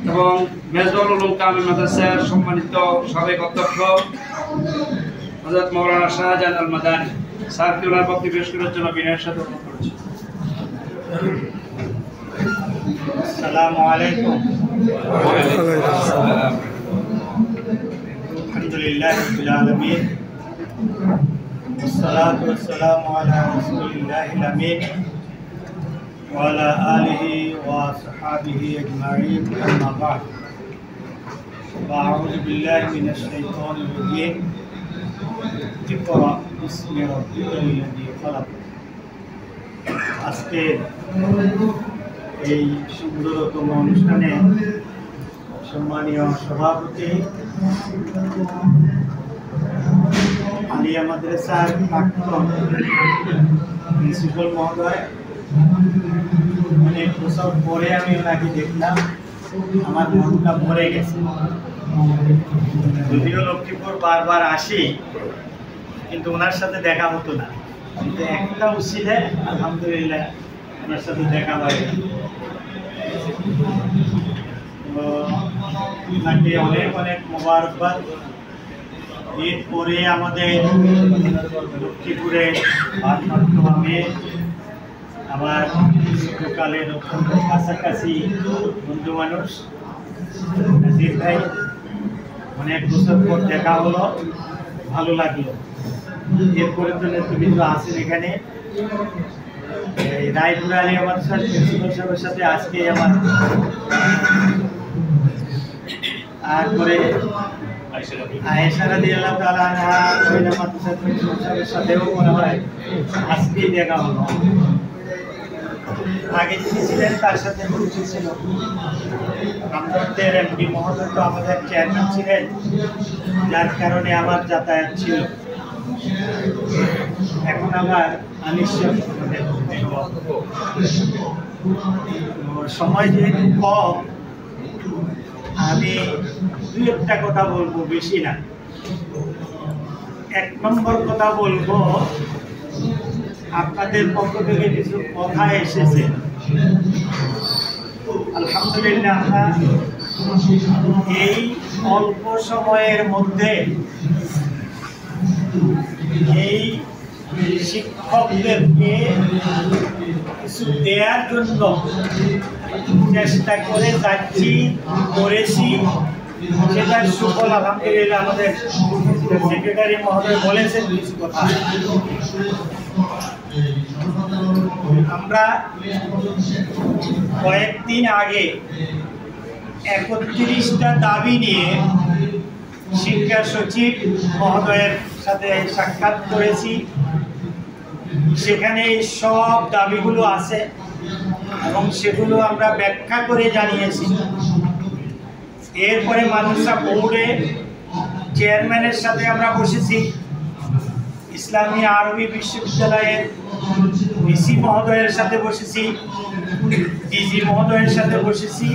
এবং মেজবাহুল উলুম কামিল মাদ্রাসার সম্মানিত সাবেক অধ্যক্ষ হযরত মাওলানা শাহজাহান আল মাদানী স্যারকে ওনার বক্তব্য পেশ করার জন্য বিনয়ের সাথে অনুরোধ করছি। আসসালামু আলাইকুম। আলহামদুলিল্লাহি রাব্বিল আলামিন والصلاة والسلام على رسول الله الأمين وعلى آله وصحبه أجمعين أما بعد فأعوذ بالله من الشيطان الرجيم اقرأ باسم ربك الذي خلق আজকের এই সুন্দরতম অনুষ্ঠানে সম্মানীয় সভাপতি আলিয়া মাদ্রাসার প্রাক্তন প্রিন্সিপাল মহোদয়, অনেক বছর পরে আমি ওনাকে দেখলাম, আমার মনটা ভরে গেছে। যদিও লক্ষ্মীপুর বারবার আসি, কিন্তু ওনার সাথে দেখা হতো না, কিন্তু একটা উচিলে আলহামদুলিল্লাহ ওনার সাথে দেখা হয়। তো ওনাকে অনেক অনেক মোবারকবাদ। এরপরে আমাদের লক্ষ্মীপুরে ভারপ্রাপ্ত আমি আমার ছোটকালের অত্যন্ত কাছাকাছি বন্ধু মানুষ নাজির ভাই, অনেক বছর পর দেখা হলো, ভালো লাগলো। এরপরে তো নেতৃবৃন্দ আছেন এখানে, রায়পুর আলিয়া মাদ্রাসার প্রিন্সিপাল সাহেবের সাথে আজকে আমার, তারপরে আয়েশা রাদিয়াল্লাহু তাআলা আনহা মহিলা মাদ্রাসার প্রিন্সিপাল সাহেবের সাথেও মনে হয় আজকেই দেখা হলো। আগে যিনি ছিলেন তার সাথে পরিচয় ছিল। আমাদের এমপি মহোদয় তো আমাদের চেয়ারম্যান ছিলেন, যার কারণে আমার যাতায়াত ছিল। এখন আমার আনিশ্চয় সময় যেহেতু কম, আমি দুই একটা কথা বলবো, বেশি না। এক নম্বর কথা বলবো, আপনাদের পক্ষ থেকে কিছু কথা এসেছে। আলহামদুলিল্লাহ, আমরা এই অল্প সময়ের মধ্যে এই শিক্ষকদেরকে কিছু দেওয়ার জন্য চেষ্টা করে যাচ্ছি, করেছি। সেটার সুফল আলহামদুলিল্লাহ আমাদের সেক্রেটারি মহোদয় বলেছেন কিছু কথা। আমরা কয়েকদিন আগে 31টা দাবি নিয়ে শিক্ষা সচিব মহোদয়ের সাথে সাক্ষাৎ করেছি। সেখানে সব দাবিগুলো আছে এবং সেগুলো আমরা ব্যাখ্যা করে জানিয়েছি। এরপরে মাদ্রাসা বোর্ডে চেয়ারম্যানের সাথে আমরা বসেছি, ইসলামী আরবি বিশ্ববিদ্যালয়ের ভিসি মহোদয়ের সাথে বসেছি, ডিজি মহোদয়ের সাথে বসেছি।